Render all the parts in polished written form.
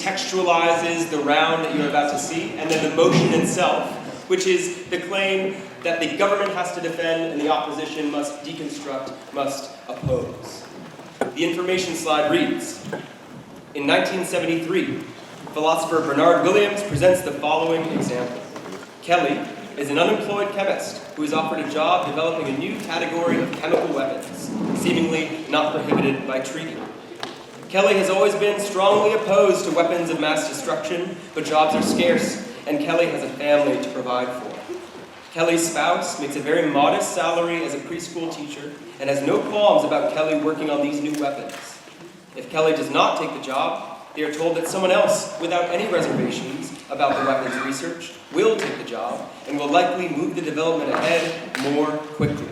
textualizes the round that you're about to see, and then the motion itself, which is the claim that the government has to defend and the opposition must deconstruct, must oppose. The information slide reads, in 1973, philosopher Bernard Williams presents the following example. Kelly is an unemployed chemist who is offered a job developing a new category of chemical weapons, seemingly not prohibited by treaty. Kelly has always been strongly opposed to weapons of mass destruction, but jobs are scarce, and Kelly has a family to provide for. Kelly's spouse makes a very modest salary as a preschool teacher and has no qualms about Kelly working on these new weapons. If Kelly does not take the job, they are told that someone else, without any reservations about the weapons research, will take the job and will likely move the development ahead more quickly.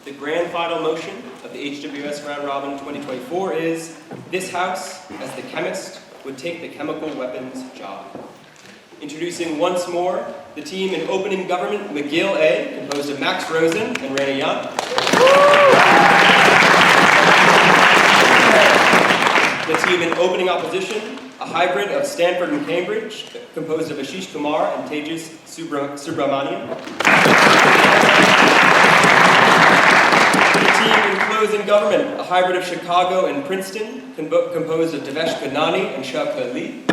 The grand final motion of the HWS Round Robin 2024 is, this House, as the chemist, would take the chemical weapons job. Introducing once more the team in opening government, McGill A, composed of Max Rosen and Rana Young. The team in opening opposition, a hybrid of Stanford and Cambridge, composed of Ashish Kumar and Tejas Subramanian. The team in closing government, a hybrid of Chicago and Princeton, composed of Devesh Kadnani and Shaukat Ali.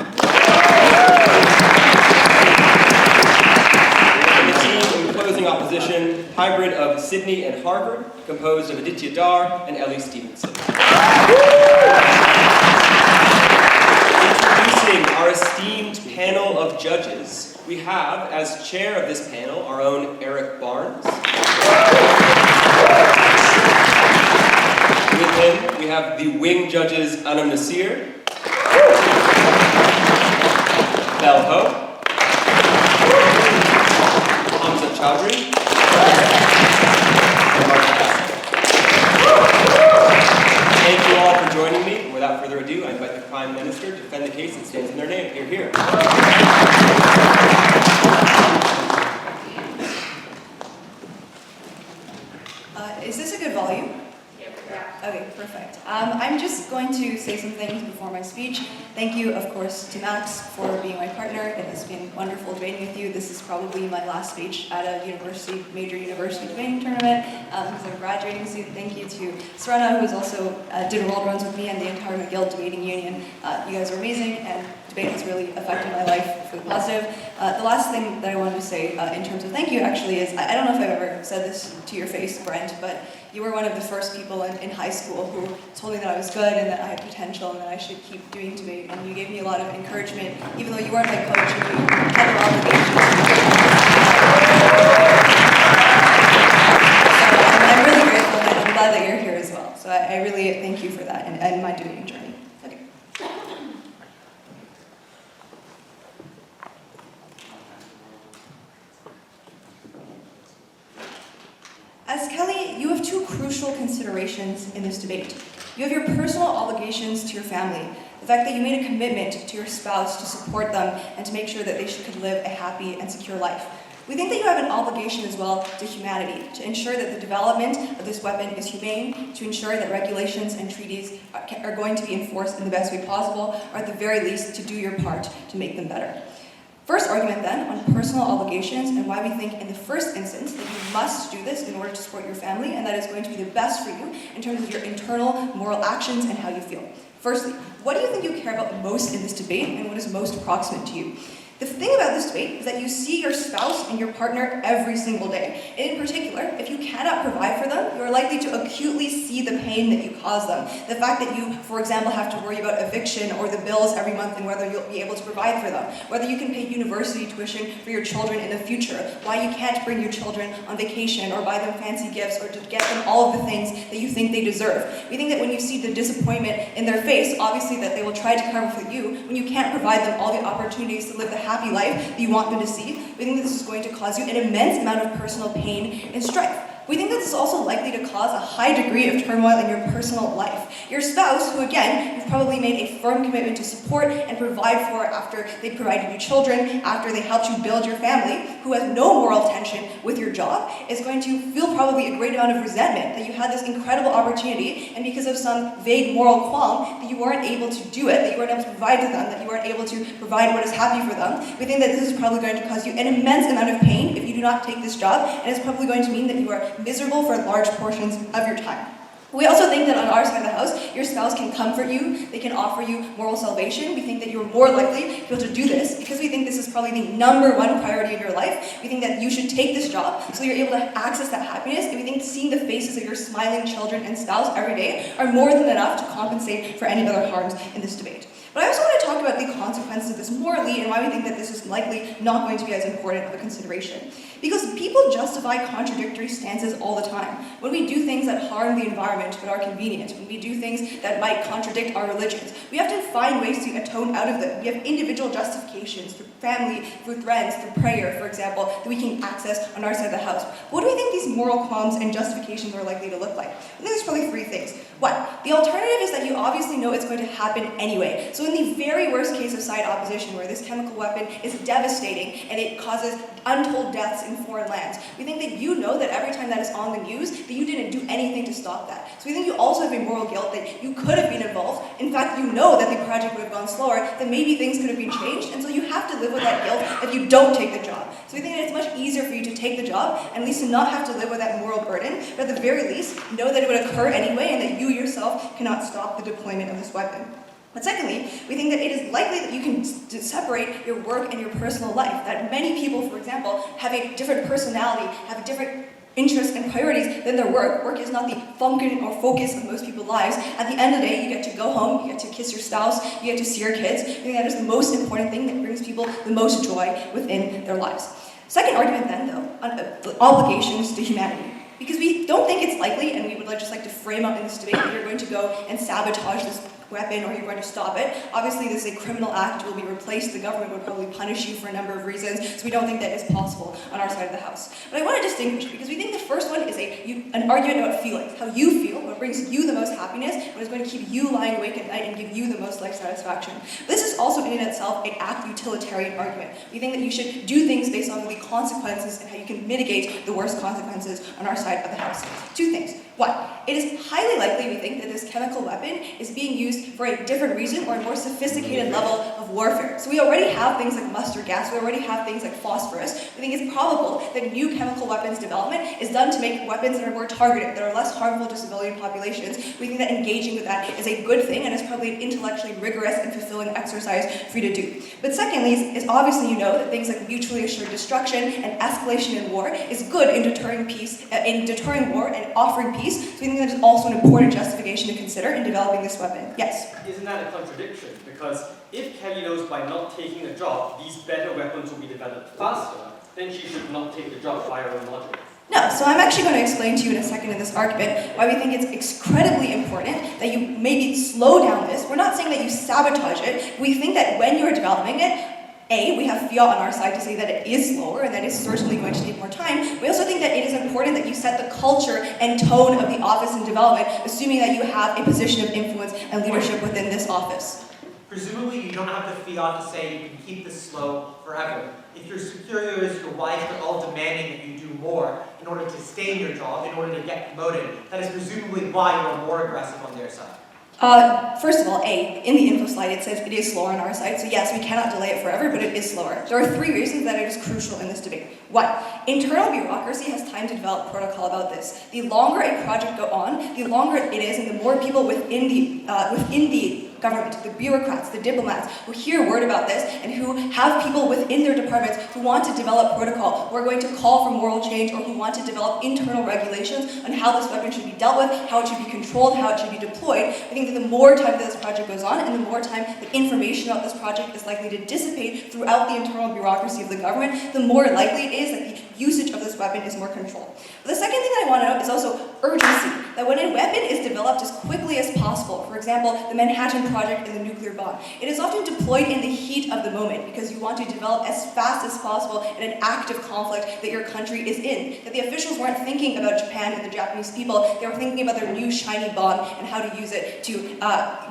And the team in closing opposition, hybrid of Sydney and Harvard, composed of Aditya Dar and Ellie Stevenson. Introducing our esteemed panel of judges, we have, as chair of this panel, our own Eric Barnes. With him, we have the wing judges Anam Nasir, Bel Ho, Hamza Chowdhury, and Mark Cassidy. Thank you all for joining me. Without further ado, I invite the Prime Minister to defend the case that stands in their name. Hear, hear. Is this a good volume? Okay, perfect. I'm just going to say some things before my speech. Thank you, of course, to Max for being my partner. It has been wonderful debating with you. This is probably my last speech at a major university debating tournament, because I'm graduating soon. Thank you to Serena, who also did world runs with me, and the entire McGill debating union. You guys are amazing, and debate has really affected my life for the positive. The last thing that I wanted to say in terms of thank you, actually, is I don't know if I've ever said this to your face, Brent, but you were one of the first people in high school who told me that I was good and that I had potential and that I should keep doing debate. And you gave me a lot of encouragement, even though you weren't my coach and you had your obligations. So I'm really grateful, and I'm glad that you're here as well. So I really thank you for that and my debating journey. Okay. As Kelly, you have two crucial considerations in this debate. You have your personal obligations to your family, the fact that you made a commitment to your spouse to support them and to make sure that they could live a happy and secure life. We think that you have an obligation as well to humanity, to ensure that the development of this weapon is humane, to ensure that regulations and treaties are going to be enforced in the best way possible, or at the very least, to do your part to make them better. First argument then on personal obligations and why we think in the first instance that you must do this in order to support your family and that is going to be the best for you in terms of your internal moral actions and how you feel. Firstly, what do you think you care about most in this debate and what is most proximate to you? The thing about this debate is that you see your spouse and your partner every single day. And in particular, if you cannot provide for them, you are likely to acutely see the pain that you cause them. The fact that you, for example, have to worry about eviction or the bills every month and whether you'll be able to provide for them, whether you can pay university tuition for your children in the future, why you can't bring your children on vacation or buy them fancy gifts or to get them all of the things that you think they deserve. We think that when you see the disappointment in their face, obviously that they will try to cover for you when you can't provide them all the opportunities to live the happy life that you want them to see. We think that this is going to cause you an immense amount of personal pain and strife. We think that this is also likely to cause a high degree of turmoil in your personal life. Your spouse, who again, you've probably made a firm commitment to support and provide for after they provided you children, after they helped you build your family, who has no moral tension with your job, is going to feel probably a great amount of resentment that you had this incredible opportunity, and because of some vague moral qualm, that you weren't able to do it, that you weren't able to provide to them, that you weren't able to provide what is happy for them. We think that this is probably going to cause you an immense amount of pain if you do not take this job, and it's probably going to mean that you are miserable for large portions of your time. We also think that on our side of the house, your spouse can comfort you, they can offer you moral salvation. We think that you're more likely to be able to do this because we think this is probably the number one priority in your life. We think that you should take this job so you're able to access that happiness, and we think seeing the faces of your smiling children and spouse every day are more than enough to compensate for any other harms in this debate. But I also want to talk about the consequences of this morally and why we think that this is likely not going to be as important of a consideration. Because people justify contradictory stances all the time. When we do things that harm the environment but are convenient, when we do things that might contradict our religions, we have to find ways to atone out of them. We have individual justifications through family, through friends, through prayer, for example, that we can access on our side of the house. What do we think these moral qualms and justifications are likely to look like? I think there's probably three things. One, the alternative is that you obviously know it's going to happen anyway. So in the very worst case of side opposition, where this chemical weapon is devastating and it causes untold deaths in foreign lands, we think that you know that every time that is on the news, that you didn't do anything to stop that. So we think you also have a moral guilt that you could have been involved. In fact, you know that the project would have gone slower, that maybe things could have been changed, and so you have to live with that guilt if you don't take the job. So we think that it's much easier for you to take the job, and at least to not have to live with that moral burden, but at the very least, know that it would occur anyway, and that you yourself cannot stop the deployment of this weapon. But secondly, we think that it is likely that you can separate your work and your personal life, that many people, for example, have a different personality, have a different interests and priorities than their work. Work is not the function or focus of most people's lives. At the end of the day, you get to go home, you get to kiss your spouse, you get to see your kids. I think that is the most important thing that brings people the most joy within their lives. Second argument then, though, on the obligations to humanity. Because we don't think it's likely, and we would just like to frame up in this debate that you're going to go and sabotage this weapon or you're going to stop it. Obviously, this is a criminal act, will be replaced. The government would probably punish you for a number of reasons, so we don't think that is possible on our side of the house. But I want to distinguish, because we think the first one is an argument about feelings, how you feel, what brings you the most happiness, what is going to keep you lying awake at night and give you the most life satisfaction. This is also in and itself an act utilitarian argument. We think that you should do things based on the consequences and how you can mitigate the worst consequences on our side of the house. Two things. One, it is highly likely, we think, that this chemical weapon is being used for a different reason or a more sophisticated level of warfare. So we already have things like mustard gas, we already have things like phosphorus. We think it's probable that new chemical weapons development is done to make weapons that are more targeted, that are less harmful to civilian populations. We think that engaging with that is a good thing and is probably an intellectually rigorous and fulfilling exercise for you to do. But secondly, is obviously you know that things like mutually assured destruction and escalation in war is good in deterring peace, in deterring war and offering peace. So we think that is also an important justification to consider in developing this weapon. Yes? Isn't that a contradiction? Because if Kelly knows by not taking a job, these better weapons will be developed faster, then she should not take the job by her own logic. No, so I'm actually going to explain to you in a second in this argument why we think it's incredibly important that you maybe slow down this. We're not saying that you sabotage it. We think that when you're developing it, we have fiat on our side to say that it is slower and that it's certainly going to take more time. We also think that it is important that you set the culture and tone of the office in development, assuming that you have a position of influence and leadership within this office. Presumably, you don't have the fiat to say you can keep this slow forever. If your superiors, your wife, are all demanding that you do more in order to stay in your job, in order to get promoted, that is presumably why you are more aggressive on their side. First of all, in the info slide it says it is slower on our side, so yes, we cannot delay it forever, but it is slower. There are three reasons that it is crucial in this debate. One, internal bureaucracy has time to develop protocol about this. The longer a project goes on, the longer it is, and the more people within the government, the bureaucrats, the diplomats, who hear word about this and who have people within their departments who want to develop protocol, who are going to call for moral change, or who want to develop internal regulations on how this weapon should be dealt with, how it should be controlled, how it should be deployed. I think that the more time that this project goes on and the more time that information about this project is likely to dissipate throughout the internal bureaucracy of the government, the more likely it is that the usage of this weapon is more controlled. But the second thing that I want to note is also urgency. that when a weapon is developed as quickly as possible, for example, the Manhattan Project and the nuclear bomb, it is often deployed in the heat of the moment because you want to develop as fast as possible in an active conflict that your country is in. That the officials weren't thinking about Japan and the Japanese people, they were thinking about their new shiny bomb and how to use it to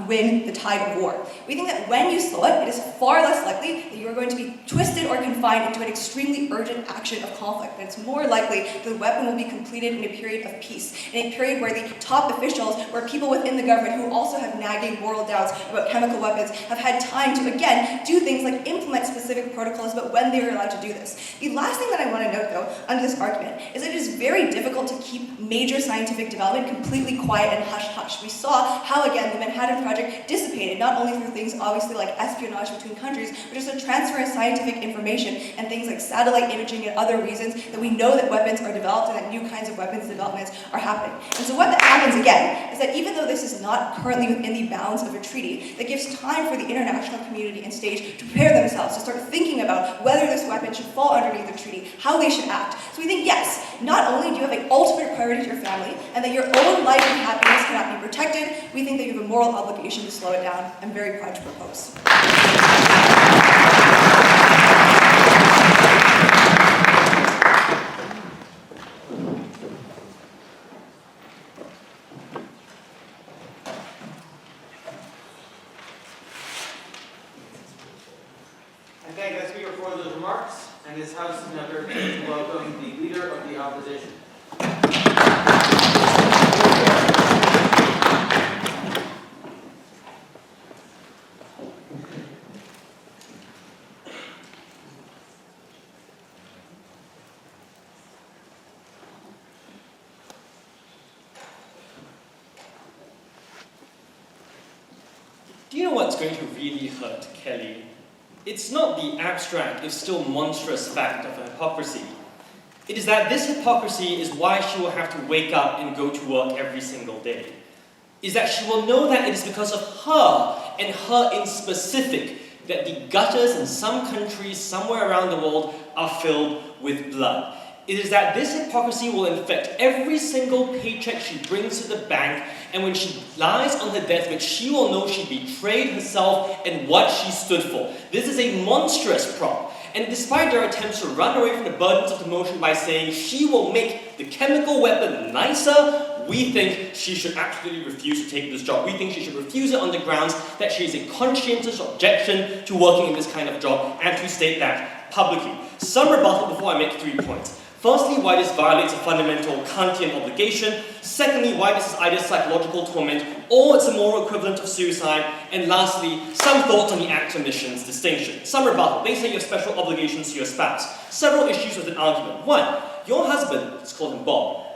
win the tide of war. We think that when you slow it, it is far less likely that you are going to be twisted or confined into an extremely urgent action of conflict. And it's more likely that the weapon will be completed in a period of peace, in a period where the top officials, where people within the government who also have nagging moral doubts about chemical weapons, have had time to, again, do things like implement specific protocols about when they are allowed to do this. The last thing that I want to note, though, under this argument, is that it is very difficult to keep major scientific development completely quiet and hush-hush. We saw how, again, the Manhattan Project dissipated, not only through things obviously like espionage between countries, but just a transfer of scientific information and things like satellite imaging and other reasons that we know that weapons are developed and that new kinds of weapons developments are happening. And so what that happens, again, is that even though this is not currently within the bounds of a treaty, that gives time for the international community and stage to prepare themselves, to start thinking about whether this weapon should fall underneath the treaty, how they should act. So we think, yes, not only do you have an ultimate priority to your family, and that your own life and happiness cannot be protected, we think that you have a moral obligation to slow it down. I'm very proud to propose. I thank the speaker for those remarks, and this House is now very pleased to welcome the Leader of the Opposition. Do you know what's going to really hurt Kelly? It's not the abstract, if still monstrous fact of hypocrisy. It is that this hypocrisy is why she will have to wake up and go to work every single day. Is that she will know that it is because of her, and her in specific, that the gutters in some countries somewhere around the world are filled with blood. It is that this hypocrisy will infect every single paycheck she brings to the bank, and when she lies on her deathbed, she will know she betrayed herself and what she stood for. This is a monstrous prop. And despite their attempts to run away from the burdens of the motion by saying she will make the chemical weapon nicer, we think she should absolutely refuse to take this job. We think she should refuse it on the grounds that she has a conscientious objection to working in this kind of job, and to state that publicly. Some rebuttal before I make 3 points. Firstly, why this violates a fundamental Kantian obligation. Secondly, why this is either psychological torment or it's a moral equivalent of suicide. And lastly, some thoughts on the acts and missions distinction. Some rebuttal. They say you have special obligations to your spouse. Several issues with an argument. One, your husband, let's call him Bob,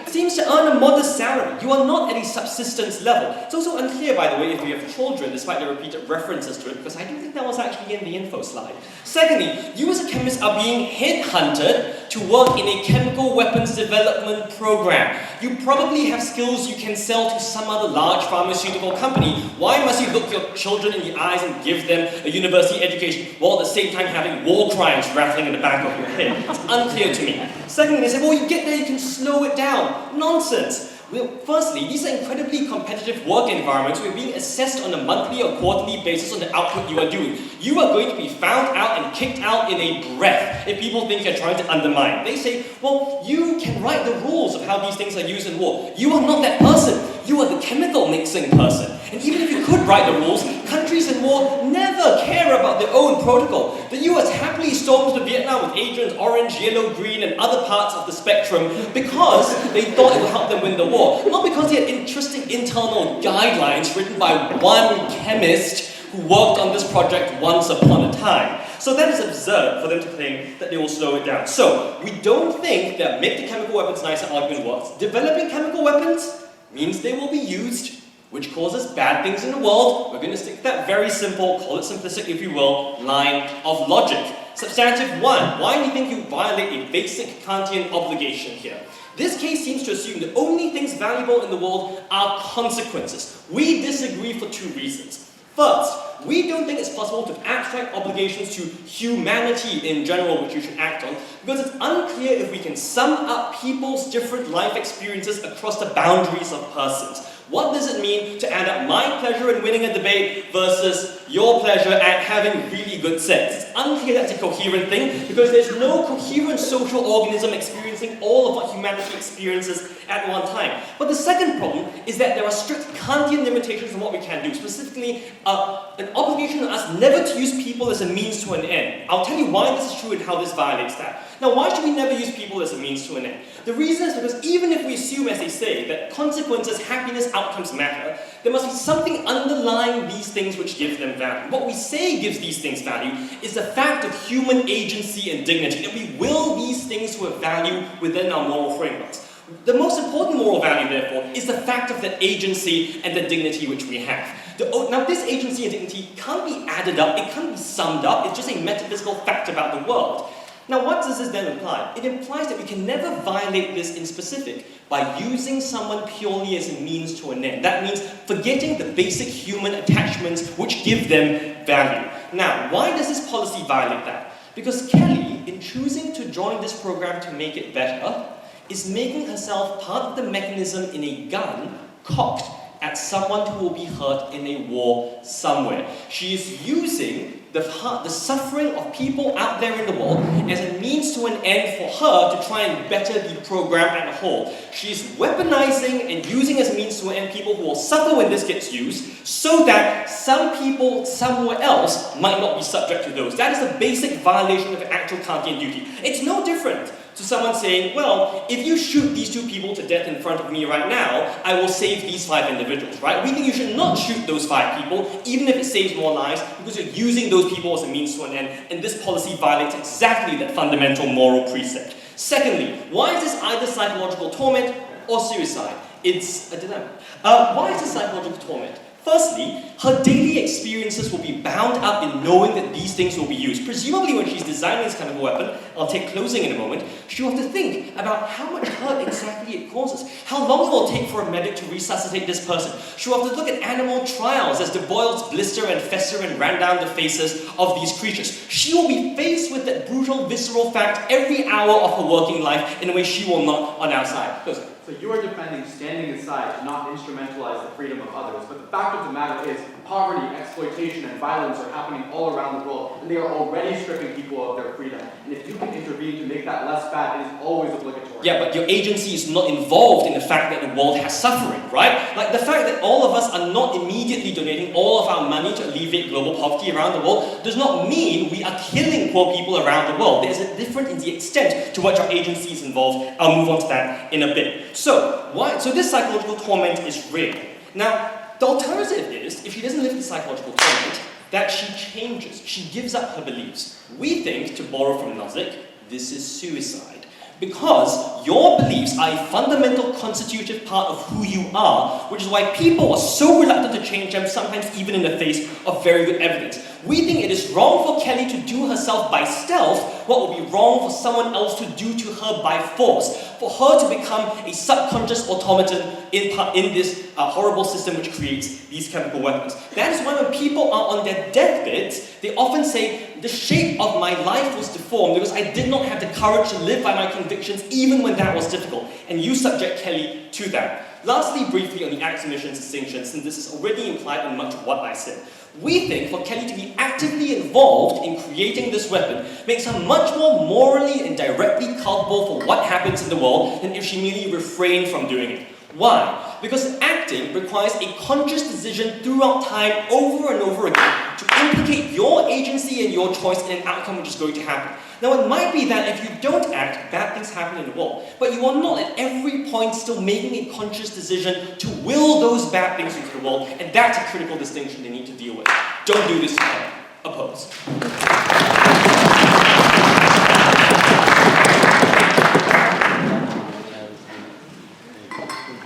seems to earn a modest salary. You are not at a subsistence level. It's also unclear, by the way, if you have children, despite the repeated references to it, because I don't think that was actually in the info slide. Secondly, you as a chemist are being headhunted to work in a chemical weapons development program. You probably have skills you can sell to some other large pharmaceutical company. Why must you look your children in the eyes and give them a university education while at the same time having war crimes rattling in the back of your head? It's unclear to me. Secondly, they say, well, you get there, you can slow it down. Nonsense. Well, firstly, these are incredibly competitive work environments where you're being assessed on a monthly or quarterly basis on the output you are doing. You are going to be found out and kicked out in a breath if people think you're trying to undermine. They say, well, you can write the rules of how these things are used in war. You are not that person. You are the chemical mixing person. And even if you could write the rules, countries in war never care about their own protocol. The US happily stormed to Vietnam with agents orange, yellow, green, and other parts of the spectrum because they thought it would help them win the war. Not because they had interesting internal guidelines written by one chemist who worked on this project once upon a time. So that is absurd for them to claim that they will slow it down. So we don't think that make the chemical weapons nicer argument works. Developing chemical weapons means they will be used, which causes bad things in the world. We're going to stick to that very simple, call it simplistic if you will, line of logic. Substantive 1. Why do you think you violate a basic Kantian obligation here? This case seems to assume the only things valuable in the world are consequences. We disagree for 2 reasons. First, we don't think it's possible to have abstract obligations to humanity in general which you should act on, because it's unclear if we can sum up people's different life experiences across the boundaries of persons. What does it mean to add up my pleasure in winning a debate versus your pleasure at having really good sex? It's unclear that's a coherent thing because there's no coherent social organism experiencing all of what humanity experiences at one time. But the second problem is that there are strict Kantian limitations on what we can do, specifically an obligation on us never to use people as a means to an end. I'll tell you why this is true and how this violates that. Now, why should we never use people as a means to an end? The reason is because even if we assume, as they say, that consequences, happiness, outcomes matter, there must be something underlying these things which give them value. What we say gives these things value is the fact of human agency and dignity, that we will these things to have value within our moral frameworks. The most important moral value, therefore, is the fact of that agency and the dignity which we have. Now, this agency and dignity can't be added up, it can't be summed up, it's just a metaphysical fact about the world. Now, what does this then imply? It implies that we can never violate this in specific by using someone purely as a means to an end. That means forgetting the basic human attachments which give them value. Now, why does this policy violate that? Because Kelly, in choosing to join this program to make it better, is making herself part of the mechanism in a gun cocked at someone who will be hurt in a war somewhere. She is using the suffering of people out there in the world as a means to an end for her to try and better the program as a whole. She's weaponizing and using as a means to an end people who will suffer when this gets used so that some people somewhere else might not be subject to those. That is a basic violation of actual Kantian duty. It's no different to someone saying, well, if you shoot these 2 people to death in front of me right now, I will save these 5 individuals, right? We think you should not shoot those 5 people, even if it saves more lives, because you're using those people as a means to an end, and this policy violates exactly that fundamental moral precept. Secondly, why is this either psychological torment or suicide? It's a dilemma. Why is this psychological torment? Firstly, her daily experiences will be bound up in knowing that these things will be used. Presumably when she's designing this kind of a weapon, I'll take closing in a moment, she'll have to think about how much hurt exactly it causes, how long it will take for a medic to resuscitate this person. She'll have to look at animal trials as the boils blister and fester and ran down the faces of these creatures. She will be faced with that brutal, visceral fact every hour of her working life in a way she will not on our side. Closing. So you are defending standing aside to not instrumentalize the freedom of others, but the fact of the matter is poverty, exploitation, and violence are happening all around the world, and they are already stripping people of their freedom. And if you can intervene to make that less bad, it is always obligatory. Yeah, but your agency is not involved in the fact that the world has suffering, right? Like the fact that all of us are not immediately donating all of our money to alleviate global poverty around the world does not mean we are killing poor people around the world. There's a difference in the extent to which our agency is involved. I'll move on to that in a bit. So this psychological torment is real. Now, the alternative is, if she doesn't live in psychological torment, that she changes, she gives up her beliefs. We think, to borrow from Nozick, this is suicide. Because your beliefs are a fundamental constitutive part of who you are, which is why people are so reluctant to change them, sometimes even in the face of very good evidence. We think it is wrong for Kelly to do herself by stealth what would be wrong for someone else to do to her by force, for her to become a subconscious automaton in this horrible system which creates these chemical weapons. That is why when people are on their deathbeds, they often say, the shape of my life was deformed because I did not have the courage to live by my convictions even when that was difficult. And you subject Kelly to that. Lastly, briefly on the acts, omissions, distinctions, since this is already implied in much of what I said. We think for Kelly to be actively involved in creating this weapon makes her much more morally and directly culpable for what happens in the world than if she merely refrained from doing it. Why? Because acting requires a conscious decision throughout time over and over again to implicate your agency and your choice in an outcome which is going to happen. Now, it might be that if you don't act, bad things happen in the world, but you are not at every point still making a conscious decision to will those bad things into the world, and that's a critical distinction they need to deal with. Don't do this to them. Oppose.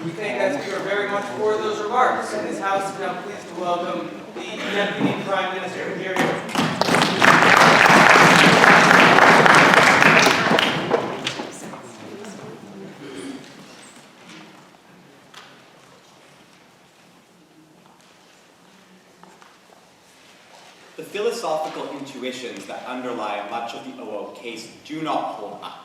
We thank that speaker very much for those remarks. And this House is now pleased to welcome the Deputy Prime Minister here. the philosophical intuitions that underlie much of the OO case do not hold up.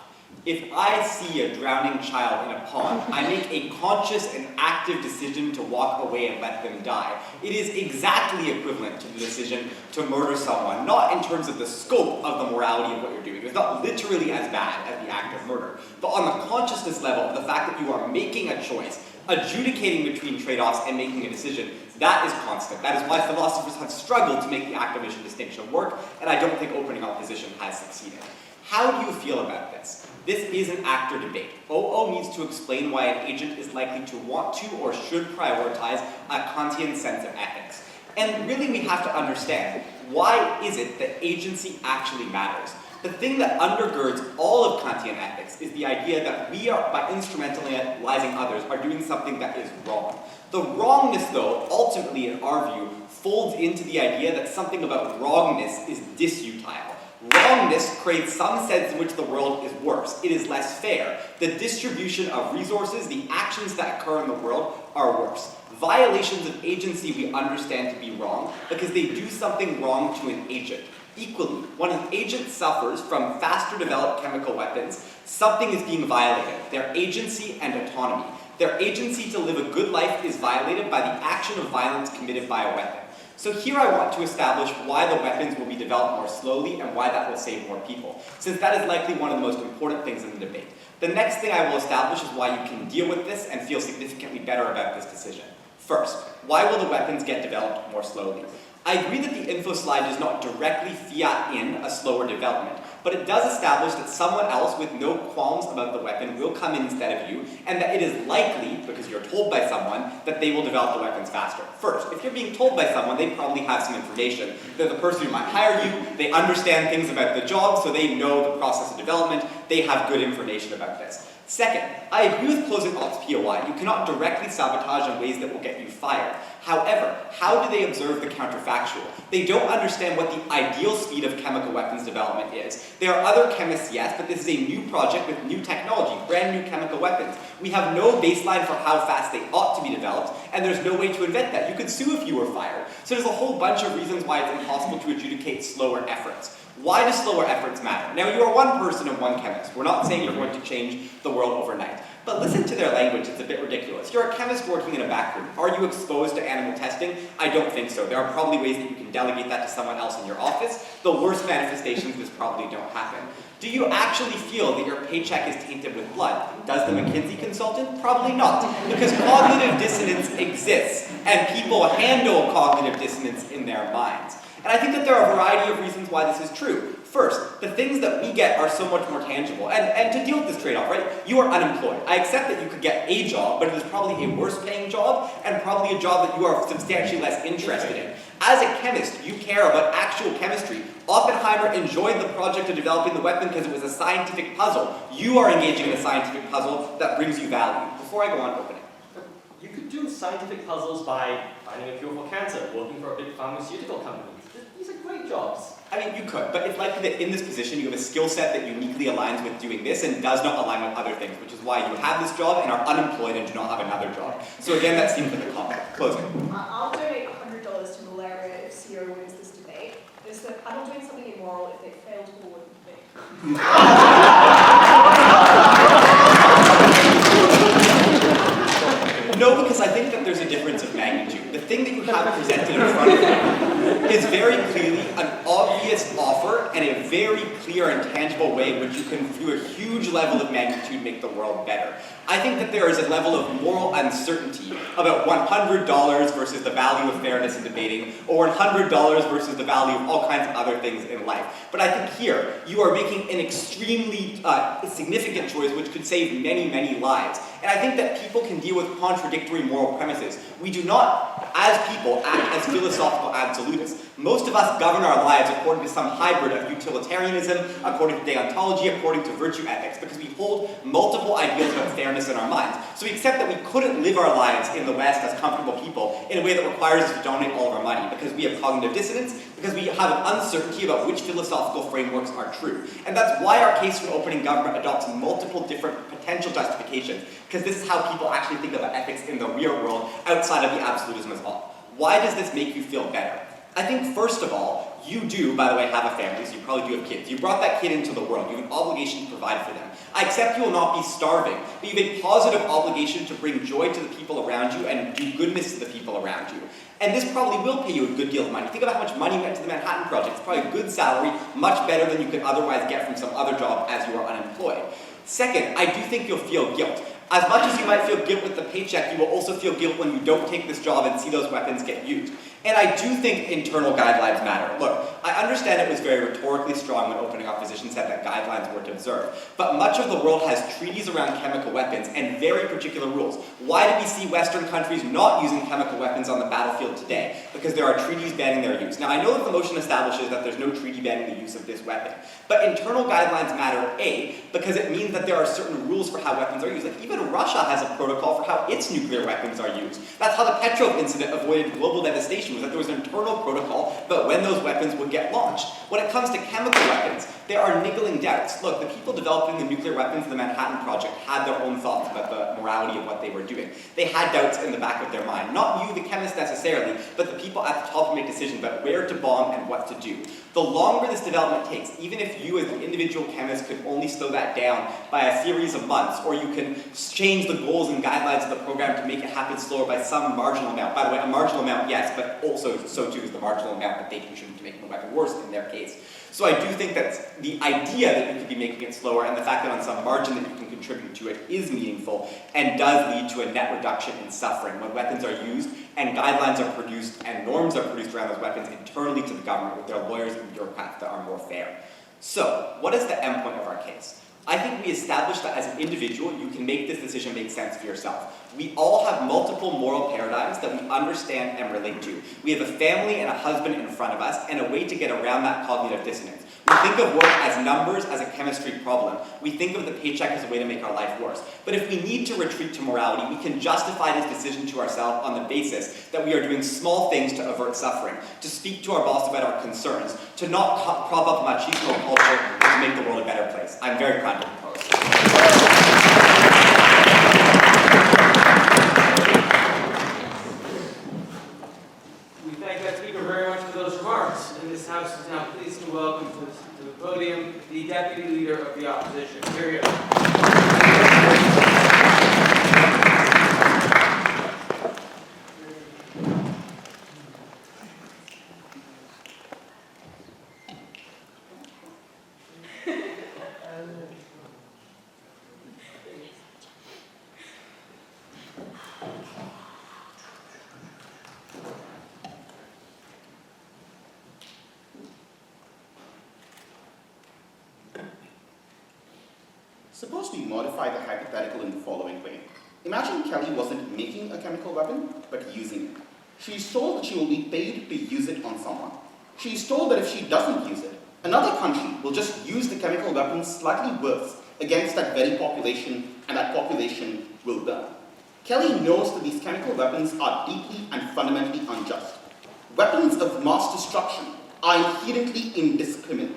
If I see a drowning child in a pond, I make a conscious and active decision to walk away and let them die. It is exactly equivalent to the decision to murder someone, not in terms of the scope of the morality of what you're doing. It's not literally as bad as the act of murder, but on the consciousness level of the fact that you are making a choice, adjudicating between trade-offs and making a decision, that is constant. That is why philosophers have struggled to make the act omission distinction work, and I don't think opening opposition has succeeded. How do you feel about this? This is an actor debate. OO needs to explain why an agent is likely to want to or should prioritize a Kantian sense of ethics. And really we have to understand, why is it that agency actually matters? The thing that undergirds all of Kantian ethics is the idea that we are, by instrumentalizing others, are doing something that is wrong. The wrongness, though, ultimately, in our view, folds into the idea that something about wrongness is disutile. Wrongness creates some sense in which the world is worse. It is less fair. The distribution of resources, the actions that occur in the world are worse. Violations of agency we understand to be wrong because they do something wrong to an agent. Equally, when an agent suffers from faster developed chemical weapons, something is being violated, their agency and autonomy. Their agency to live a good life is violated by the action of violence committed by a weapon. So here I want to establish why the weapons will be developed more slowly and why that will save more people, since that is likely one of the most important things in the debate. The next thing I will establish is why you can deal with this and feel significantly better about this decision. First, why will the weapons get developed more slowly? I agree that the info slide does not directly fiat in a slower development, but it does establish that someone else with no qualms about the weapon will come in instead of you, and that it is likely, because you're told by someone, that they will develop the weapons faster. First, if you're being told by someone, they probably have some information. They're the person who might hire you, they understand things about the job, so they know the process of development, they have good information about this. Second, I agree with closing ops POI. You cannot directly sabotage in ways that will get you fired. However, how do they observe the counterfactual? They don't understand what the ideal speed of chemical weapons development is. There are other chemists, yes, but this is a new project with new technology, brand new chemical weapons. We have no baseline for how fast they ought to be developed, and there's no way to invent that. You could sue if you were fired. So there's a whole bunch of reasons why it's impossible to adjudicate slower efforts. Why do slower efforts matter? Now, you are one person and one chemist. We're not saying you're going to change the world overnight. But listen to their language, it's a bit ridiculous. You're a chemist working in a back room. Are you exposed to animal testing? I don't think so. There are probably ways that you can delegate that to someone else in your office. The worst manifestations of this probably don't happen. Do you actually feel that your paycheck is tainted with blood? Does the McKinsey consultant? Probably not. Because cognitive dissonance exists, and people handle cognitive dissonance in their minds. And I think that there are a variety of reasons why this is true. First, the things that we get are so much more tangible. And to deal with this trade-off, right? You are unemployed. I accept that you could get a job, but it is probably a worse-paying job, and probably a job that you are substantially less interested in. As a chemist, you care about actual chemistry. Oppenheimer enjoyed the project of developing the weapon because it was a scientific puzzle. You are engaging in a scientific puzzle that brings you value. Before I go on opening. You could do scientific puzzles by finding a cure for cancer, working for a big pharmaceutical company. These are great jobs. I mean, you could, but it's likely that in this position you have a skill set that uniquely aligns with doing this and does not align with other things, which is why you have this job and are unemployed and do not have another job. So again, that seems like a conflict. Closing. I'll donate $100 to Malaria if CEO wins this debate. It's that I'm not doing something immoral if they fail to forward the debate. No, because I think that there's a difference of magnitude. The thing that you have presented in front of you is very clearly an obvious offer and a very clear and tangible way in which you can, through a huge level of magnitude, make the world better. I think that there is a level of moral uncertainty about $100 versus the value of fairness in debating, or $100 versus the value of all kinds of other things in life. But I think here, you are making an extremely significant choice which could save many, many lives. And I think that people can deal with contradictory moral premises. We do not, as people, act as philosophical absolutists. Most of us govern our lives according to some hybrid of utilitarianism, according to deontology, according to virtue ethics, because we hold multiple ideals about fairness in our minds. So we accept that we couldn't live our lives in the West as comfortable people in a way that requires us to donate all of our money, because we have cognitive dissonance, because we have an uncertainty about which philosophical frameworks are true. And that's why our case for opening government adopts multiple different potential justifications, because this is how people actually think about ethics in the real world outside of the absolutism as well. Why does this make you feel better? I think, first of all, You do, by the way, have a family, so you probably do have kids. You brought that kid into the world. You have an obligation to provide for them. I accept you will not be starving, but you have a positive obligation to bring joy to the people around you and do goodness to the people around you. And this probably will pay you a good deal of money. Think about how much money went to the Manhattan Project. It's probably a good salary, much better than you could otherwise get from some other job as you are unemployed. Second, I do think you'll feel guilt. As much as you might feel guilt with the paycheck, you will also feel guilt when you don't take this job and see those weapons get used. And I do think internal guidelines matter. Look, I understand it was very rhetorically strong when opening opposition said that guidelines weren't observed, but much of the world has treaties around chemical weapons and very particular rules. Why do we see Western countries not using chemical weapons on the battlefield today? Because there are treaties banning their use. Now, I know that the motion establishes that there's no treaty banning the use of this weapon, but internal guidelines matter, A, because it means that there are certain rules for how weapons are used. Like, even Russia has a protocol for how its nuclear weapons are used. That's how the Petrov incident avoided global devastation, was that there was an internal protocol about when those weapons would get launched. When it comes to chemical weapons, there are niggling doubts. Look, the people developing the nuclear weapons in the Manhattan Project had their own thoughts about the morality of what they were doing. They had doubts in the back of their mind. Not you, the chemist, necessarily, but the people at the top who make decisions about where to bomb and what to do. The longer this development takes, even if you as the individual chemist could only slow that down by a series of months, or you can change the goals and guidelines of the program to make it happen slower by some marginal amount. By the way, a marginal amount, yes, but also so too is the marginal amount that they contribute to making the weapon worse in their case. So I do think that the idea that you could be making it slower and the fact that on some margin that you can contribute to it is meaningful and does lead to a net reduction in suffering when weapons are used and guidelines are produced and norms are produced around those weapons internally to the government with their lawyers and bureaucrats that are more fair. So, what is the endpoint of our case? I think we established that as an individual, you can make this decision make sense for yourself. We all have multiple moral paradigms that we understand and relate to. We have a family and a husband in front of us and a way to get around that cognitive dissonance. We think of work as numbers, as a chemistry problem. We think of the paycheck as a way to make our life worse. But if we need to retreat to morality, we can justify this decision to ourselves on the basis that we are doing small things to avert suffering, to speak to our boss about our concerns, to not prop up machismo culture, and to make the world a better place. I'm very proud to propose. We thank that speaker very much for those remarks, and this House is now pleased to welcome to the podium the Deputy Leader of the Opposition. Here you go. Suppose we modify the hypothetical in the following way. Imagine Kelly wasn't making a chemical weapon, but using it. She is told that she will be paid to use it on someone. She is told that if she doesn't use it, another country will just use the chemical weapon slightly worse against that very population, and that population will burn. Kelly knows that these chemical weapons are deeply and fundamentally unjust. Weapons of mass destruction are inherently indiscriminate.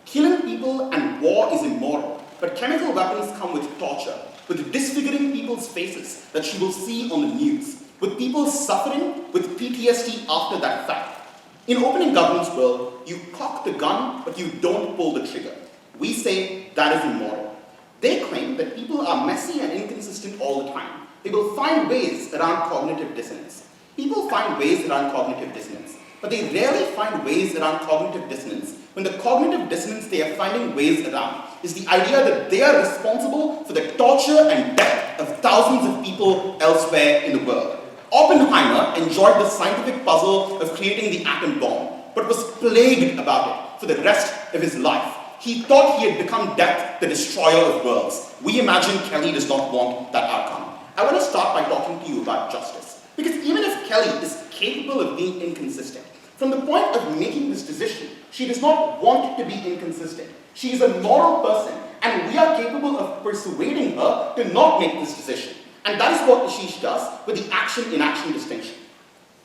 Killing people and war is immoral. But chemical weapons come with torture, with disfiguring people's faces that she will see on the news, with people suffering with PTSD after that fact. In opening government's world, you cock the gun, but you don't pull the trigger. We say that is immoral. They claim that people are messy and inconsistent all the time. They will find ways around cognitive dissonance. People find ways around cognitive dissonance, but they rarely find ways around cognitive dissonance when the cognitive dissonance they are finding ways around is the idea that they are responsible for the torture and death of thousands of people elsewhere in the world. Oppenheimer enjoyed the scientific puzzle of creating the atom bomb, but was plagued about it for the rest of his life. He thought he had become death, the destroyer of worlds. We imagine Kelly does not want that outcome. I want to start by talking to you about justice. Because even if Kelly is capable of being inconsistent, from the point of making this decision, she does not want to be inconsistent. She is a moral person, and we are capable of persuading her to not make this decision. And that is what Ashish does with the action-inaction distinction.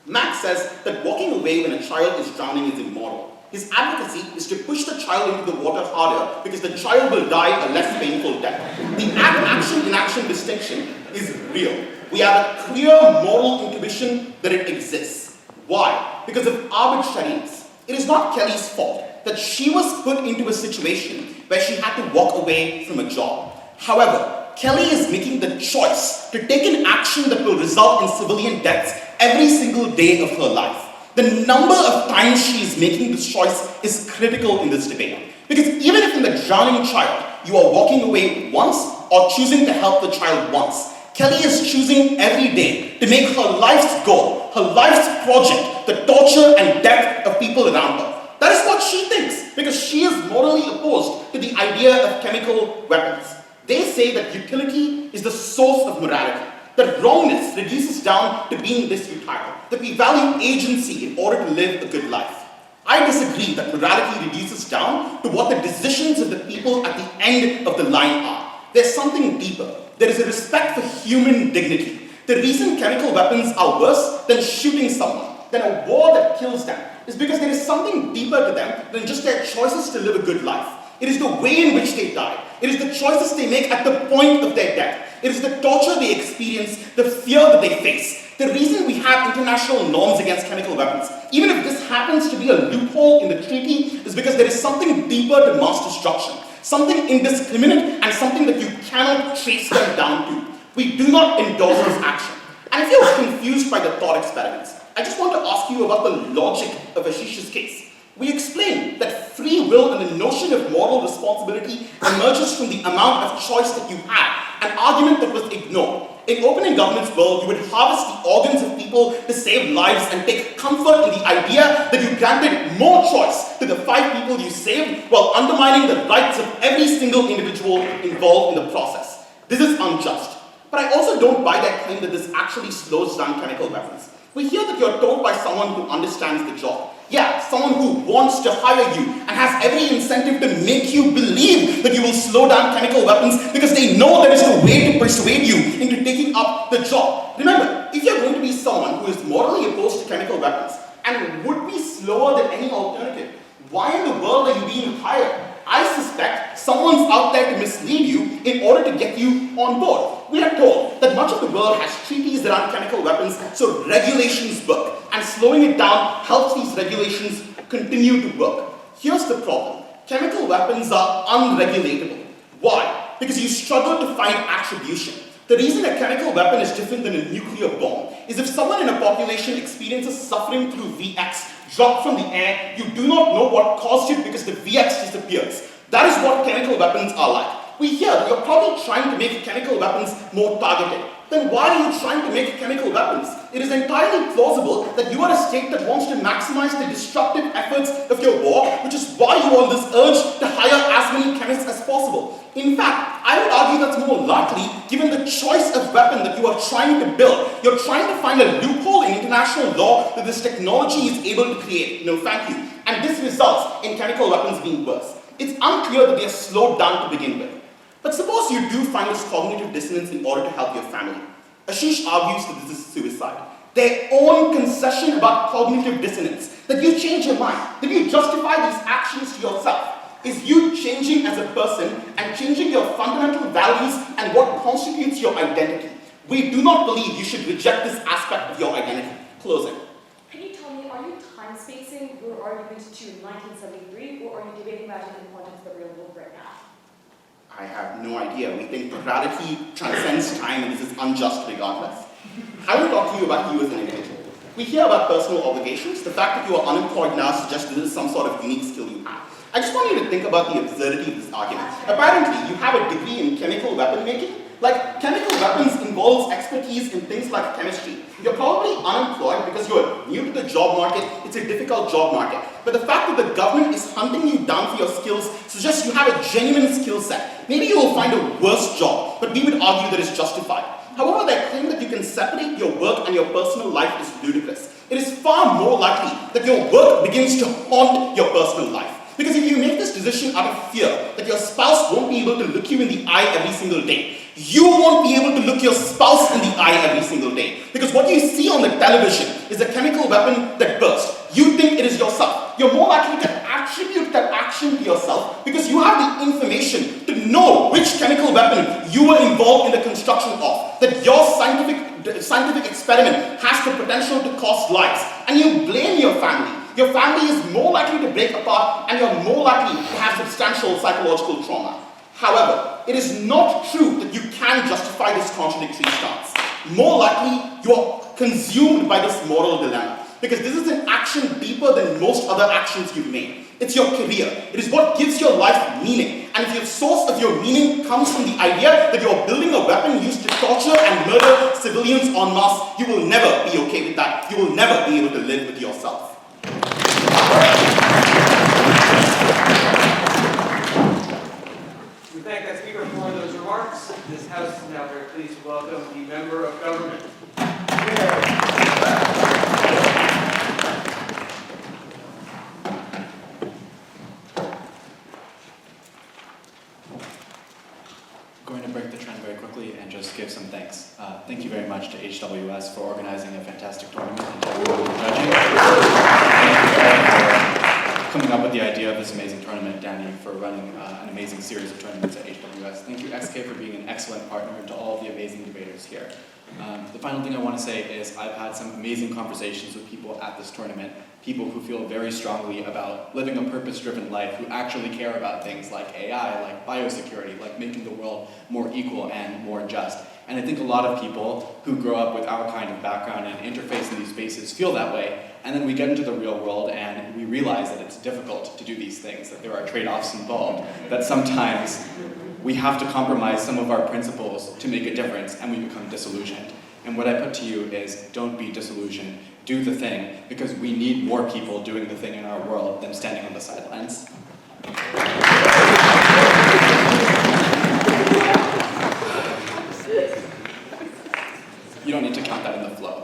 Max says that walking away when a child is drowning is immoral. His advocacy is to push the child into the water harder because the child will die a less painful death. The action-inaction distinction is real. We have a clear moral intuition that it exists. Why? Because of arbitrariness. It is not Kelly's fault that she was put into a situation where she had to walk away from a job. However, Kelly is making the choice to take an action that will result in civilian deaths every single day of her life. The number of times she is making this choice is critical in this debate. Because even if in the drowning child, you are walking away once or choosing to help the child once, Kelly is choosing every day to make her life's goal, her life's project, the torture and death of people around her. That is what she thinks, because she is morally opposed to the idea of chemical weapons. They say that utility is the source of morality, that wrongness reduces down to being this futile, that we value agency in order to live a good life. I disagree that morality reduces down to what the decisions of the people at the end of the line are. There's something deeper. There is a respect for human dignity. The reason chemical weapons are worse than shooting someone, than a war that kills them, is because there is something deeper to them than just their choices to live a good life. It is the way in which they die. It is the choices they make at the point of their death. It is the torture they experience, the fear that they face. The reason we have international norms against chemical weapons, even if this happens to be a loophole in the treaty, is because there is something deeper to mass destruction, something indiscriminate and something that you cannot trace them down to. We do not endorse this action. And if you're confused by the thought experiments, I just want to ask you about the logic of Ashish's case. We explained that free will and the notion of moral responsibility emerges from the amount of choice that you have, an argument that was ignored. In open and governance world, you would harvest the organs of people to save lives and take comfort in the idea that you granted more choice to the 5 people you saved while undermining the rights of every single individual involved in the process. This is unjust. But I also don't buy that claim that this actually slows down chemical weapons. We hear that you're told by someone who understands the job. Yeah, someone who wants to hire you and has every incentive to make you believe that you will slow down chemical weapons because they know that is the way to persuade you into taking up the job. Remember, if you're going to be someone who is morally opposed to chemical weapons and would be slower than any alternative, why in the world are you being hired? I suspect someone's out there to mislead you in order to get you on board. We are told that much of the world has treaties around chemical weapons, so regulations work, and slowing it down helps these regulations continue to work. Here's the problem. Chemical weapons are unregulatable. Why? Because you struggle to find attribution. The reason a chemical weapon is different than a nuclear bomb is if someone in a population experiences suffering through VX dropped from the air, you do not know what caused it because the VX disappears. That is what chemical weapons are like. We hear that you're probably trying to make chemical weapons more targeted. Then why are you trying to make chemical weapons? It is entirely plausible that you are a state that wants to maximize the destructive efforts of your war, which is why you are on this urge to hire as many chemists as possible. In fact, I would argue that's more likely given the choice of weapon that you are trying to build. You're trying to find a loophole in international law that this technology is able to create. No, thank you. And this results in chemical weapons being worse. It's unclear that they are slowed down to begin with. But suppose you do find this cognitive dissonance in order to help your family. Ashish argues that this is suicide. Their own concession about cognitive dissonance, that you change your mind, that you justify these actions to yourself, is you changing as a person and changing your fundamental values and what constitutes your identity. We do not believe you should reject this aspect of your identity. Closing. Can you tell me, are you time-spacing your argument to 1973, or are you debating about it in the context of the real world right now? I have no idea. We think morality transcends time and this is unjust regardless. I will talk to you about you as an individual. We hear about personal obligations. The fact that you are unemployed now suggests this is some sort of unique skill you have. I just want you to think about the absurdity of this argument. Apparently, you have a degree in chemical weapon making. Like, chemical weapons involves expertise in things like chemistry. You're probably unemployed because you're new to the job market. It's a difficult job market. But the fact that the government is hunting you down for your skills suggests you have a genuine skill set. Maybe you will find a worse job, but we would argue that it's justified. However, their claim that you can separate your work and your personal life is ludicrous. It is far more likely that your work begins to haunt your personal life. Because if you make this decision out of fear that your spouse won't be able to look you in the eye every single day, you won't be able to look your spouse in the eye every single day. Because what you see on the television is a chemical weapon that bursts. You think it is yourself. You're more likely to attribute that action to yourself because you have the information to know which chemical weapon you were involved in the construction of. That your scientific experiment has the potential to cost lives. And you blame your family. your family is more likely to break apart and you're more likely to have substantial psychological trauma. However, it is not true that you can justify this contradictory stance. More likely, you're consumed by this moral dilemma, because this is an action deeper than most other actions you've made. It's your career. It is what gives your life meaning. And if your source of your meaning comes from the idea that you're building a weapon used to torture and murder civilians en masse, you will never be okay with that. You will never be able to live with yourself. We thank that speaker for those remarks. This House is now very pleased to welcome the member of government. Going to break the trend very quickly and just give some thanks. Thank you very much to HWS for organizing a fantastic tournament and to everyone for judging. Coming up with the idea of this amazing tournament, Danny, for running an amazing series of tournaments at HWS. Thank you, XK, for being an excellent partner, and to all of the amazing debaters here. The final thing I want to say is I've had some amazing conversations with people at this tournament, people who feel very strongly about living a purpose-driven life, who actually care about things like AI, like biosecurity, like making the world more equal and more just. And I think a lot of people who grow up with our kind of background and interface in these spaces feel that way, and then we get into the real world and we realize that it's difficult to do these things, that there are trade-offs involved, that sometimes we have to compromise some of our principles to make a difference, and we become disillusioned. And what I put to you is, don't be disillusioned. Do the thing, because we need more people doing the thing in our world than standing on the sidelines. You don't need to count that in the flow.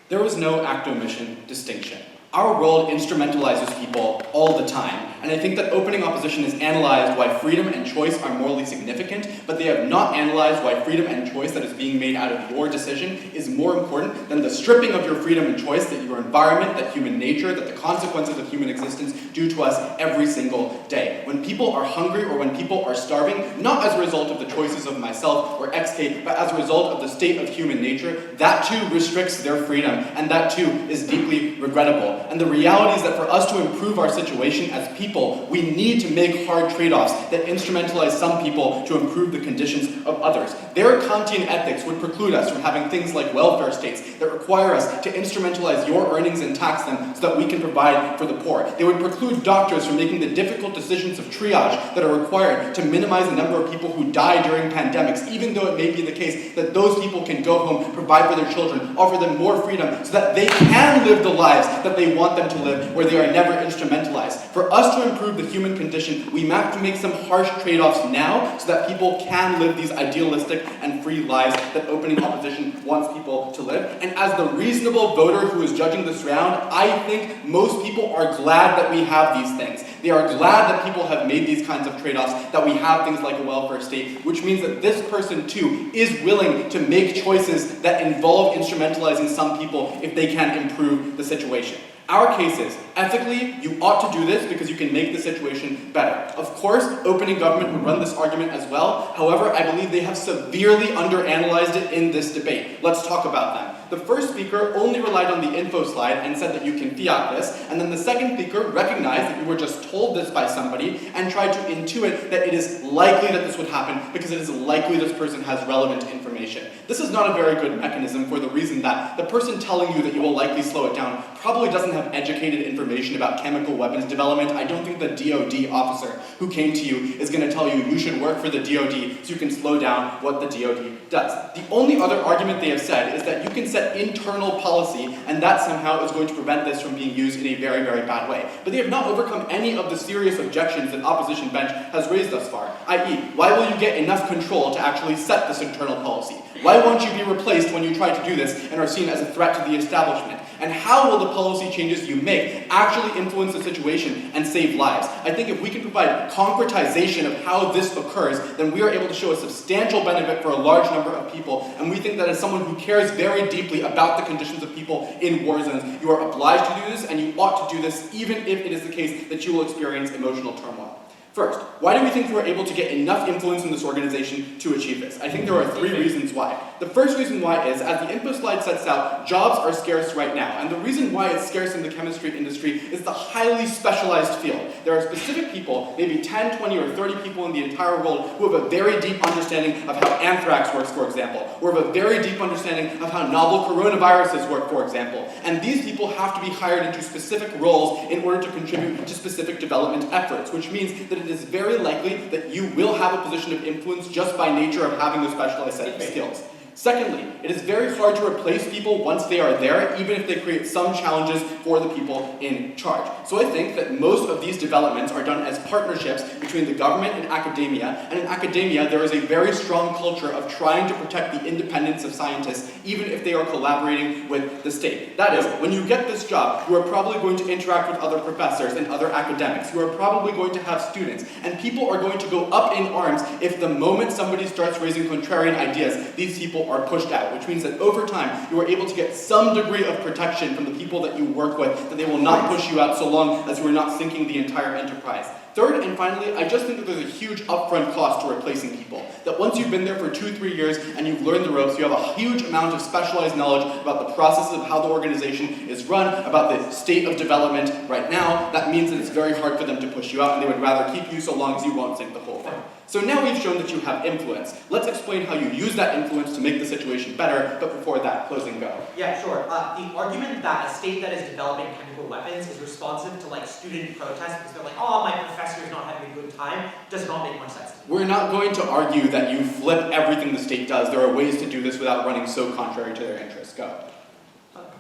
There was no act-omission distinction. Our world instrumentalizes people all the time, and I think that opening opposition has analyzed why freedom and choice are morally significant, but they have not analyzed why freedom and choice that is being made out of your decision is more important than the stripping of your freedom and choice that your environment, that human nature, that the consequences of human existence do to us every single day. When people are hungry or when people are starving, not as a result of the choices of myself or XK, but as a result of the state of human nature, that too restricts their freedom, and that too is deeply regrettable. And the reality is that for us to improve our situation as people, we need to make hard trade-offs that instrumentalize some people to improve the conditions of others. Their Kantian ethics would preclude us from having things like welfare states that require us to instrumentalize your earnings and tax them so that we can provide for the poor. They would preclude doctors from making the difficult decisions of triage that are required to minimize the number of people who die during pandemics, even though it may be the case that those people can go home, provide for their children, offer them more freedom so that they can live the lives that they want them to live, where they are never instrumentalized. For us to improve the human condition, we have to make some harsh trade-offs now so that people can live these idealistic and free lives that opening opposition wants people to live. And as the reasonable voter who is judging this round, I think most people are glad that we have these things. They are glad that people have made these kinds of trade-offs, that we have things like a welfare state, which means that this person too is willing to make choices that involve instrumentalizing some people if they can improve the situation. Our case is, ethically, you ought to do this because you can make the situation better. Of course, opening government would run this argument as well. However, I believe they have severely underanalyzed it in this debate. Let's talk about them. The first speaker only relied on the info slide and said that you can fiat this, and then the second speaker recognized that you were just told this by somebody and tried to intuit that it is likely that this would happen because it is likely this person has relevant information. This is not a very good mechanism for the reason that the person telling you that you will likely slow it down probably doesn't have educated information about chemical weapons development. I don't think the DoD officer who came to you is going to tell you should work for the DoD so you can slow down what the DoD does. The only other argument they have said is that you can set internal policy and that somehow is going to prevent this from being used in a very, very bad way. But they have not overcome any of the serious objections that opposition bench has raised thus far, i.e., why will you get enough control to actually set this internal policy? Why won't you be replaced when you try to do this and are seen as a threat to the establishment? And how will the policy changes you make actually influence the situation and save lives? I think if we can provide concretization of how this occurs, then we are able to show a substantial benefit for a large number of people. And we think that as someone who cares very deeply about the conditions of people in war zones, you are obliged to do this, and you ought to do this even if it is the case that you will experience emotional turmoil. First, why do we think you are able to get enough influence in this organization to achieve this? I think there are 3 reasons why. The first reason why is, as the info slide sets out, jobs are scarce right now. And the reason why it's scarce in the chemistry industry is the highly specialized field. There are specific people, maybe 10, 20, or 30 people in the entire world who have a very deep understanding of how anthrax works, for example, or have a very deep understanding of how novel coronaviruses work, for example. And these people have to be hired into specific roles in order to contribute to specific development efforts, which means that it is very likely that you will have a position of influence just by nature of having a specialized set of skills. Secondly, it is very hard to replace people once they are there, even if they create some challenges for the people in charge. So I think that most of these developments are done as partnerships between the government and academia, and in academia there is a very strong culture of trying to protect the independence of scientists, even if they are collaborating with the state. That is, when you get this job, you are probably going to interact with other professors and other academics. You are probably going to have students, and people are going to go up in arms if the moment somebody starts raising contrarian ideas, these people are pushed out, which means that over time, you are able to get some degree of protection from the people that you work with, that they will not push you out so long as you are not sinking the entire enterprise. Third, and finally, I just think that there's a huge upfront cost to replacing people. That once you've been there for 2-3 years and you've learned the ropes, you have a huge amount of specialized knowledge about the processes of how the organization is run, about the state of development right now. That means that it's very hard for them to push you out, and they would rather keep you so long as you won't sink the whole thing. So now we've shown that you have influence. Let's explain how you use that influence to make the situation better, but before that, closing go. Yeah, sure. The argument that a state that is developing chemical weapons is responsive to like student protests because they're like, oh, my professor is not having a good time, does not make much sense. We're not going to argue that you flip everything the state does. There are ways to do this without running so contrary to their interests. Go.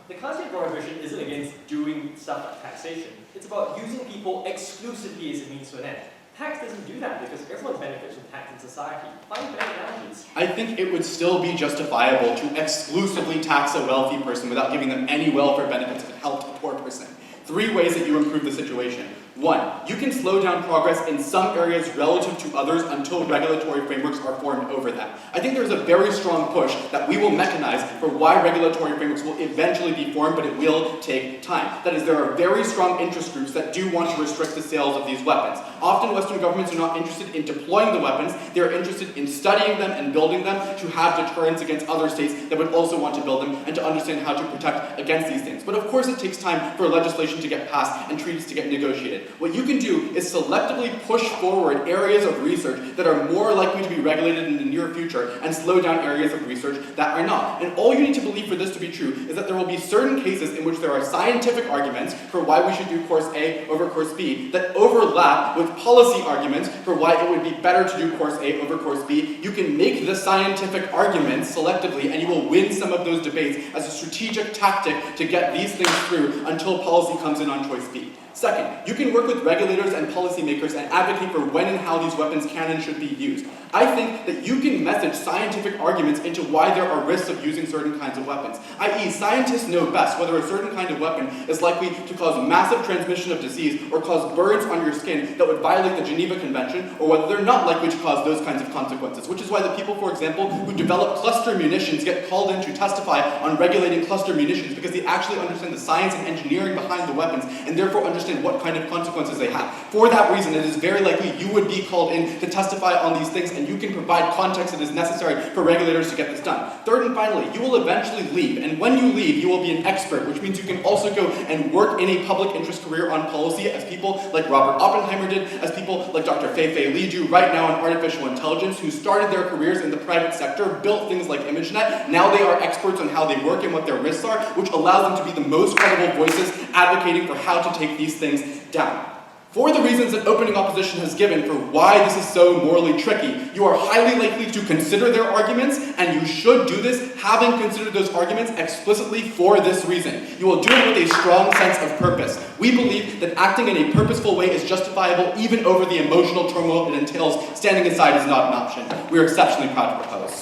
The concept of prohibition isn't against doing stuff like taxation. It's about using people exclusively as a means to an end. Tax doesn't do that because everyone benefits from tax in society. Find better analogies. I think it would still be justifiable to exclusively tax a wealthy person without giving them any welfare benefits if it helped a poor person. 3 ways that you improve the situation. 1, you can slow down progress in some areas relative to others until regulatory frameworks are formed over them. I think there's a very strong push that we will mechanize for why regulatory frameworks will eventually be formed, but it will take time. That is, there are very strong interest groups that do want to restrict the sales of these weapons. Often Western governments are not interested in deploying the weapons, they're interested in studying them and building them to have deterrence against other states that would also want to build them and to understand how to protect against these things. But of course it takes time for legislation to get passed and treaties to get negotiated. What you can do is selectively push forward areas of research that are more likely to be regulated in the near future and slow down areas of research that are not. And all you need to believe for this to be true is that there will be certain cases in which there are scientific arguments for why we should do course A over course B that overlap with policy arguments for why it would be better to do course A over course B. You can make the scientific arguments selectively and you will win some of those debates as a strategic tactic to get these things through until policy comes in on choice B. Second, you can work with regulators and policymakers and advocate for when and how these weapons can and should be used. I think that you can message scientific arguments into why there are risks of using certain kinds of weapons. I.e., scientists know best whether a certain kind of weapon is likely to cause massive transmission of disease or cause burns on your skin that would violate the Geneva Convention, or whether they're not likely to cause those kinds of consequences, which is why the people, for example, who develop cluster munitions get called in to testify on regulating cluster munitions because they actually understand the science and engineering behind the weapons and therefore understand what kind of consequences they have. For that reason, it is very likely you would be called in to testify on these things, and you can provide context that is necessary for regulators to get this done. Third and finally, you will eventually leave, and when you leave, you will be an expert, which means you can also go and work in a public interest career on policy, as people like Robert Oppenheimer did, as people like Dr. Fei-Fei Li do right now in artificial intelligence, who started their careers in the private sector, built things like ImageNet. Now they are experts on how they work and what their risks are, which allows them to be the most credible voices advocating for how to take these things down. For the reasons that opening opposition has given for why this is so morally tricky, you are highly likely to consider their arguments, and you should do this having considered those arguments explicitly for this reason. You will do it with a strong sense of purpose. We believe that acting in a purposeful way is justifiable even over the emotional turmoil it entails. Standing aside is not an option. We are exceptionally proud to propose.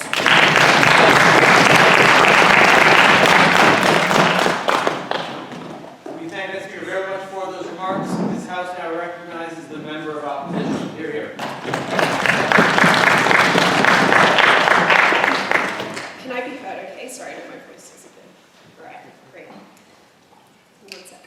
We thank the speaker very much for those remarks. This House now recognizes the member of opposition. Here, here. Can I be heard okay? Sorry, I know my voice is a bit... Alright, great. 1 sec.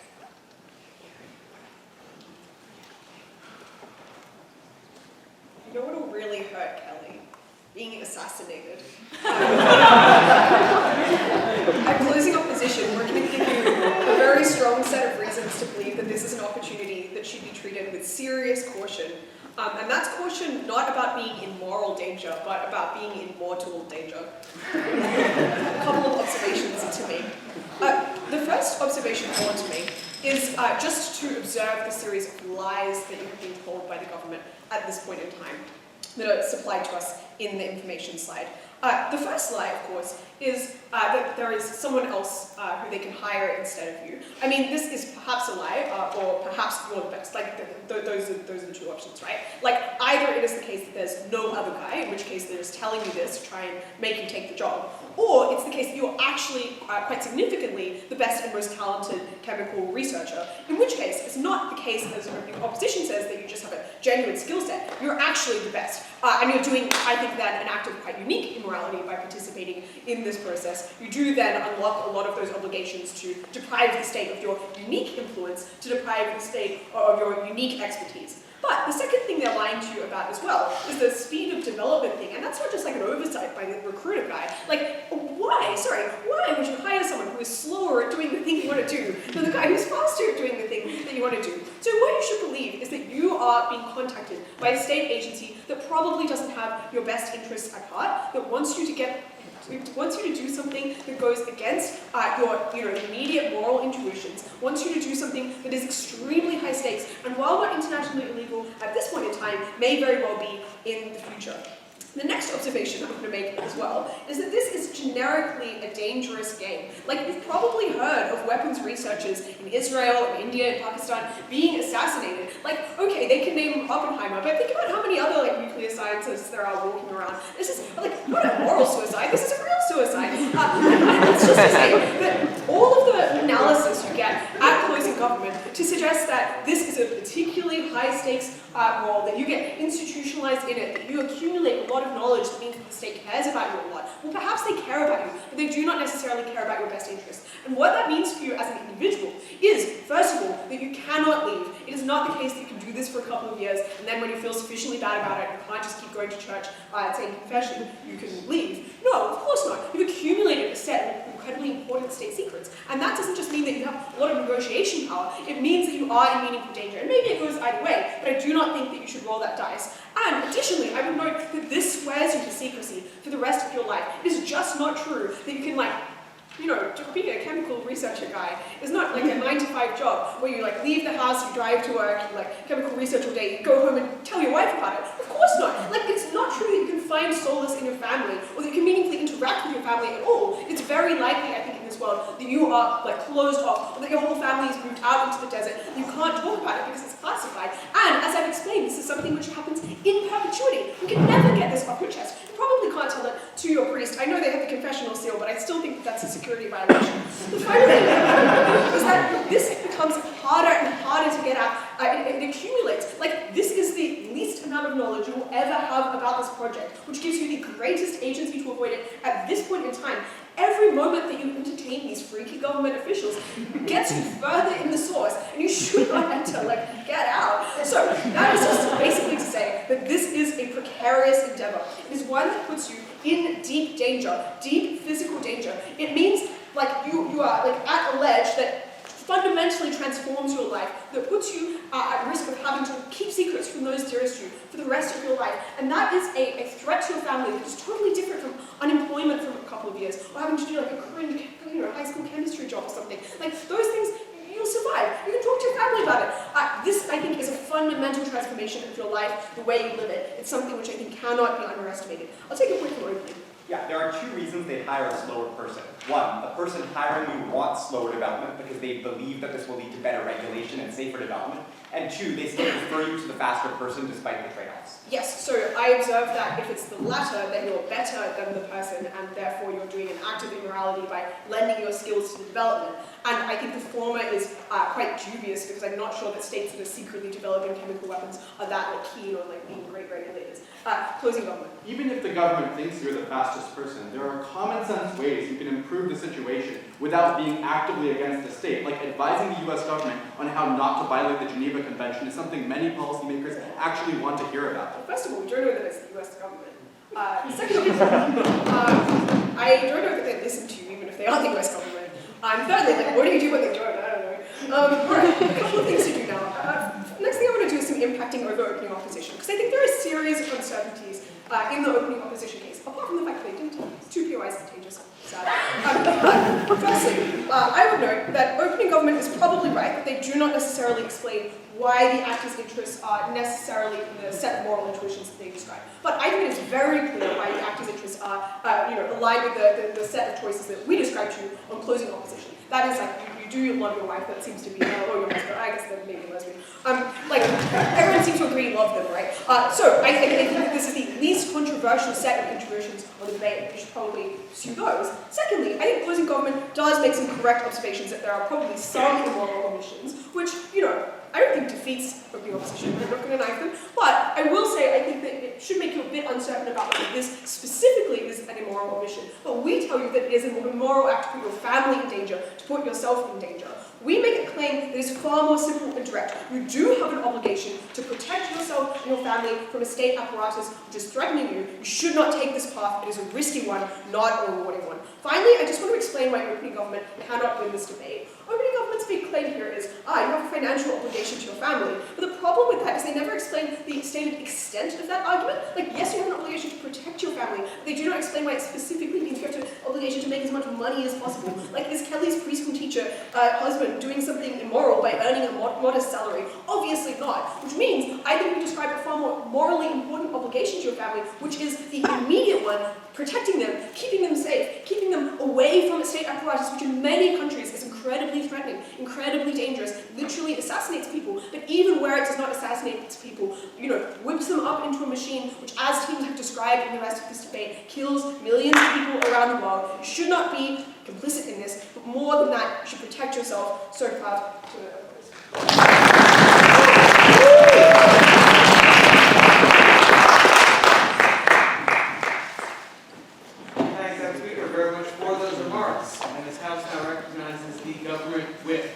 being assassinated. At closing opposition, we're going to give you a very strong set of reasons to believe that this is an opportunity that should be treated with serious caution. And that's caution not about being in moral danger, but about being in mortal danger. A couple of observations to make. The first observation I want to make is just to observe the series of lies that you have been told by the government at this point in time that are supplied to us in the information slide. The first lie, of course, is that there is someone else who they can hire instead of you. I mean, this is perhaps a lie, or perhaps you're the best. Like, those are the two options, right? Like, either it is the case that there's no other guy, in which case they're just telling you this to try and make you take the job, or it's the case that you're actually, quite significantly, the best and most talented chemical researcher, in which case it's not the case, as the opposition says, that you just have a genuine skill set. You're actually the best. And you're doing, I think, then an act of quite unique immorality by participating in this process. You do then unlock a lot of those obligations to deprive the state of your unique influence, to deprive the state of your unique expertise. But the second thing they're lying to you about as well is the speed of development thing, and that's not just like an oversight by the recruiter guy. Like, why would you hire someone who is slower at doing the thing you want to do than the guy who's faster at doing the thing that you want to do? So what you should believe is that you are being contacted by a state agency that probably doesn't have your best interests at heart, that wants you to do something that goes against your immediate moral intuitions, wants you to do something that is extremely high stakes, and while not internationally illegal at this point in time, may very well be in the future. The next observation I'm going to make as well is that this is generically a dangerous game. Like, you've probably heard of weapons researchers in Israel, in India, in Pakistan being assassinated. Like, okay, they can name Oppenheimer, but think about how many other nuclear scientists there are walking around. This is not a moral suicide, this is a real suicide. And it's just to say that all of the analysis you get at closing government to suggest that this is a particularly high stakes role, that you get institutionalized in it, that you accumulate a lot of knowledge that means that the state cares about you a lot. Well, perhaps they care about you, but they do not necessarily care about your best interests. And what that means for you as an individual is, first of all, that you cannot leave. It is not the case that you can do this for a couple of years, and then when you feel sufficiently bad about it, you can't just keep going to church and saying confession, you can leave. No, of course not. You've accumulated a set of incredibly important state secrets. And that doesn't just mean that you have a lot of negotiation power, it means that you are in meaningful danger. And maybe it goes either way, but I do not think that you should roll that dice. And additionally, I would note that this swears you to secrecy for the rest of your life. It is just not true that you can being a chemical researcher guy is not like a 9-to-5 job where you leave the house, you drive to work, you chemical research all day, you go home and tell your wife about it. Of course not. It's not true that you can find solace in your family or that you can meaningfully interact with your family at all. It's very likely, I think, in this world that you are closed off, or that your whole family has moved out into the desert. You can't talk about it because it's classified. And as I've explained, this is something which happens in perpetuity. You can never get this off your chest. You probably can't tell it to your priest. I know they have the confessional seal, but I still think that's a security violation. The final thing is that this becomes harder and harder to get at. It accumulates. This is the least amount of knowledge you will ever have about this project, which gives you the greatest agency to avoid it at this point in time. Every moment that you entertain these freaky government officials gets you further in the source, and you should not have to get out. So that is just basically to say that this is a precarious endeavor. It is one that puts you in deep danger, deep physical danger. It means you are at a ledge that fundamentally transforms your life, that puts you at risk of having to keep secrets from those dearest to you for the rest of your life. And that is a threat to your family that is totally different from unemployment for a couple of years, or having to do a cringe, high school chemistry job or something. Those things, you'll survive. You can talk to your family about it. This, I think, is a fundamental transformation of your life, the way you live it. It's something which I think cannot be underestimated. I'll take a quick from opening. Yeah, there are two reasons they'd hire a slower person. One, the person hiring you wants slower development because they believe that this will lead to better regulation and safer development. And two, they still prefer you to the faster person despite the trade-offs. Yes, so I observe that if it's the latter, then you're better than the person, and therefore you're doing an act of immorality by lending your skills to the development. And I think the former is quite dubious because I'm not sure that states that are secretly developing chemical weapons are that keen on being great regulators. Closing government. Even if the government thinks you're the fastest person, there are common sense ways you can improve the situation without being actively against the state, like advising the US government on how not to violate the Geneva Convention is something many policymakers actually want to hear about. Well, first of all, we don't know that it's the US government. Secondly, I don't know that they listen to you, even if they are the US government. Thirdly, like, what do you do when they don't? I don't know. Alright, a couple of things to do now. Next thing I want to do is some impacting over opening opposition, because I think there are a series of uncertainties in the opening opposition case, apart from the fact that they didn't tell us. 2 POIs contagious. Sad. Firstly, I would note that opening government is probably right that they do not necessarily explain why the actor's interests are necessarily in the set of moral intuitions that they describe. But I think it is very clear why the actor's interests are aligned with the set of choices that we describe to you on closing opposition. That is like, you do love your wife, that seems to be, oh, your husband, I guess that may be lesbian. Like, everyone seems to agree you love them, right? So I think that this is the least controversial set of introversions on the debate. You should probably pursue those. Secondly, I think closing government does make some correct observations that there are probably some immoral omissions, which, I don't think defeats opening opposition. I'm not going to knife them. But I will say I think that it should make you a bit uncertain about whether this specifically is an immoral omission. But we tell you that it is an immoral act to put your family in danger, to put yourself in danger. We make a claim that is far more simple and direct. You do have an obligation to protect yourself and your family from a state apparatus which is threatening you. You should not take this path. It is a risky one, not a rewarding one. Finally, I just want to explain why opening government cannot win this debate. Opening government's big claim here is, you have a financial obligation to your family. But the problem with that is they never explain the stated extent of that argument. Like, yes, you have an obligation to protect your family, but they do not explain why it specifically means you have an obligation to make as much money as possible. Like, is Kelly's preschool teacher husband doing something immoral by earning a modest salary? Obviously not. Which means, I think we describe a far more morally important obligation to your family, which is the immediate one, protecting them, keeping them safe, keeping them away from a state apparatus, which in many countries is incredibly threatening, incredibly dangerous, literally assassinates people, but even where it does not assassinate people, whips them up into a machine, which as teams have described in the rest of this debate, kills millions of people around the world. You should not be complicit in this, but more than that, you should protect yourself. So proud to Thanks, Madam Speaker, very much for those remarks. And this House now recognizes the government whip.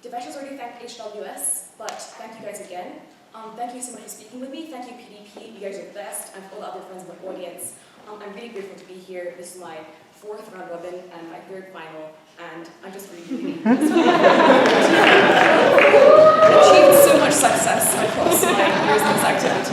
Devesh already thanked HWS, but thank you guys again. Thank you so much for speaking with me. Thank you, PDP. You guys are the best, and all the other friends in the audience. I'm really grateful to be here. This is my 4th round robin and my 3rd final, and I'm just really achieved so much success across my years in this activity.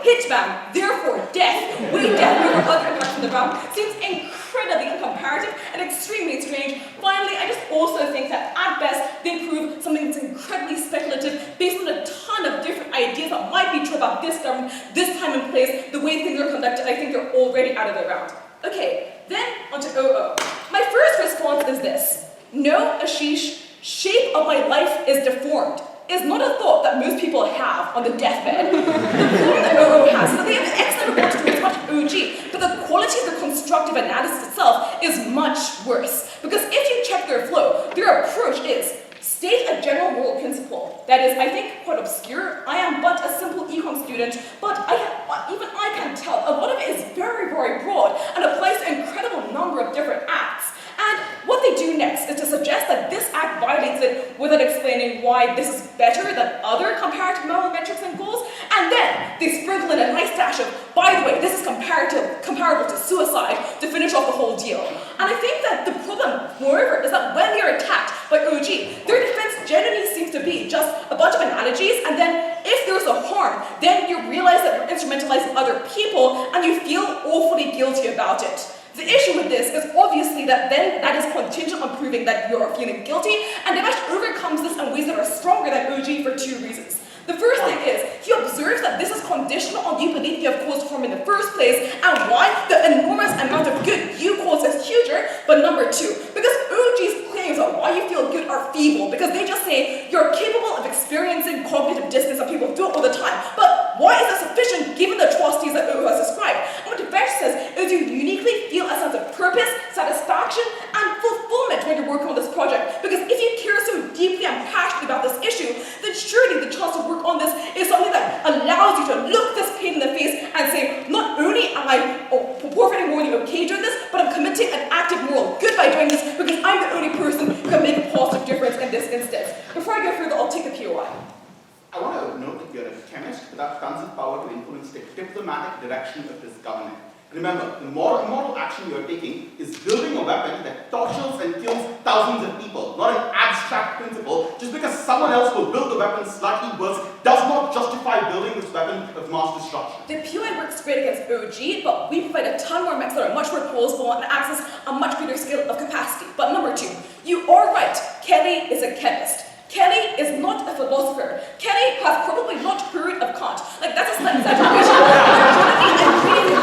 hitman, therefore death, way death over other impacts on the ground, seems incredibly uncomparative and extremely strange. Finally, I just also think that at best, they prove something that's incredibly speculative based on a ton of different ideas that might be true about this government, this time and place, the way things are conducted. I think they're already out of their round. Okay, then onto OO. My first response is this. No, Ashish, shape of my life is deformed is not a thought that most people have on the deathbed. The problem that OO has is that they have an excellent report to do as much OG, but the quality of the constructive analysis itself is much worse. Because if you check their flow, their approach is state a general moral principle that is, I think, quite obscure. I am but a simple econ student, but even I can tell a lot of it is very, very broad and applies to an incredible number of different acts. And what they do next is to suggest that this act violates it without explaining why this is better than other comparative moral metrics and goals. And then they sprinkle in a nice dash of, by the way, this is comparable to suicide to finish off the whole deal. And I think that the problem, moreover, is that when they're attacked by OG, their defense generally seems to be just a bunch of analogies, and then if there's a harm, then you realize that you're instrumentalizing other people and you feel awfully guilty about it. The issue with this is obviously that then that is contingent on proving that you're feeling guilty, and Devesh overcomes this in ways that are stronger than OG for two reasons. The first thing is, he observes that this is conditional on you believing you have caused harm in the first place, and why the enormous amount of good you cause is huger. But number two, because OG's claims on why you feel good are feeble, because they just say you're capable of experiencing cognitive dissonance and people do it all the time. But why is that sufficient given the atrocities that OO has described? And what Devesh says is you uniquely feel a sense of purpose, satisfaction, and fulfillment when you're working on this project. Because if you care so deeply and passionately about this issue, then surely the chance to work on this is something that allows you to look this pain in the face and say, not only am I forfeiting morally okay doing this, but I'm committing an active moral good by doing this because I'm the only person who can make a positive difference in this instance. Before I go further, I'll take the POI. I want to note that you're a chemist without tons of power to influence the diplomatic direction of this government. Remember, the moral action you're taking is building a weapon that tortures and kills thousands of people, not an abstract principle. Just because someone else will build the weapon slightly worse does not justify building this weapon of mass destruction. The POI works great against OG, but we provide a ton more mechs that are much more plausible and access a much greater scale of capacity. But number two, you are right, Kelly is a chemist. Kelly is not a philosopher. Kelly has probably not heard of Kant. Like, that's a slight exaggeration.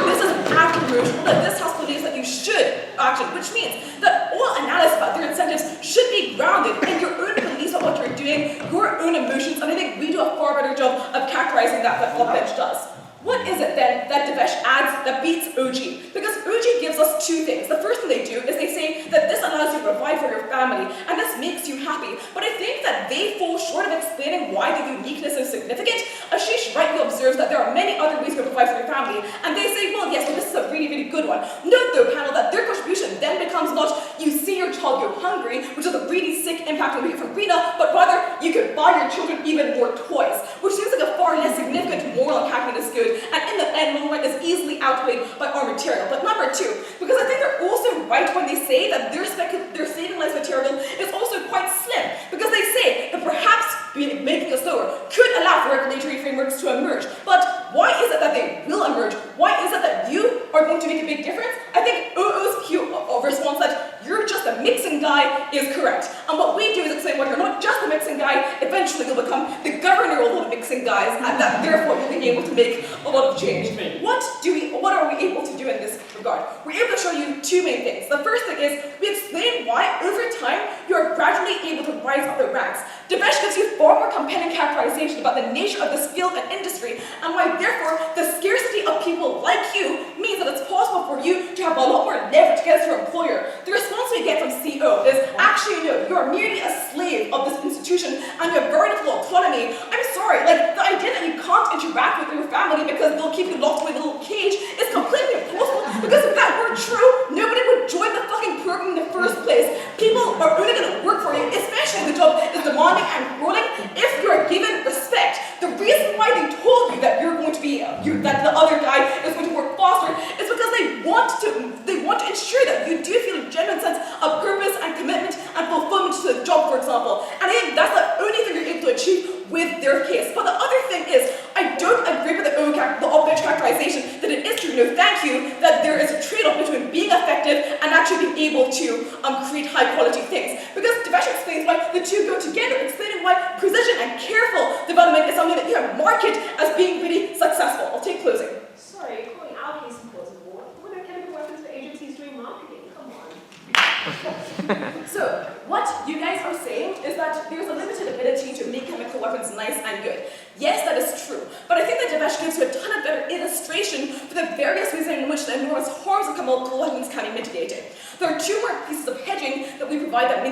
This is after-promotional, that this house believes that you should action, which means that all analysis about their incentives should be grounded in your own beliefs about what you're doing, your own emotions, and I think we do a far better job of characterizing that than Bench does. What is it then that Devesh adds that beats OG? Because OG gives us two things. The first thing they do is they say that this allows you to provide for your family, and this makes you happy. But I think that they fall short of explaining why the uniqueness is significant. Ashish rightly observes that there are many other ways to provide for your family, and they say, well, yes, but this is a really, really good one. Note though, panel, that their contribution then becomes not you see your child go hungry, which is a really sick impact on from Rena, but rather you could buy your children even more toys, which seems like a far less significant moral and happiness good, and in the end, long run is easily outweighed by our material. But number two, because I think they're also right when they say that their saving lives material is also quite slim, because they say that perhaps making it slower could allow for regulatory frameworks to emerge. But why is it that they will emerge? Why is it that you are going to make a big difference? I think OO's response that you're just a mixing guy is correct. And what we do is explain when you're not just a mixing guy, eventually you'll become the governor of all the mixing guys, and that therefore you'll be able to make a lot of change. What are we able to do in this regard? We're able to show you two main things. The first thing is we explain why over time you are gradually able to rise up the ranks. Devesh gives you far more compelling characterization about the nature of this field and industry, and why therefore the scarcity of people like you means that it's possible for you to have a lot more leverage against your employer. The response we get from CO is, actually no, you're merely a slave of this institution and you have very little autonomy. I'm sorry, like the idea that you can't interact with your family because they'll keep you locked away in a little cage is completely impossible, because if that were true, nobody would join the fucking program in the first place. People are only going to work for you, especially if the job is demanding and grueling, if you are given respect. The reason why they told you that you're going to be, that the other guy is going to work faster is because they want to ensure that you do feel a genuine sense of purpose and commitment and fulfillment to the job, for example. And I think that's the only thing you're able to achieve with their case. But the other thing is, I don't agree with the O the obvious characterization that it is true, no thank you, that there is a trade-off between being effective and actually being able to create high-quality things. Because Devesh explains why the two go together, explaining why precision and careful development is something that you can market as being really successful. I'll take closing. Sorry, calling our case implausible. What are chemical weapons for agencies doing marketing? Come on. So, what you guys are saying is that there's a limited ability to make chemical weapons nice and good. Yes, that is true, but I think that Devesh gives you a ton of better illustration for the various ways in which the enormous harms of chemical weapons can be mitigated. There are two more pieces of hedging that we provide that mean that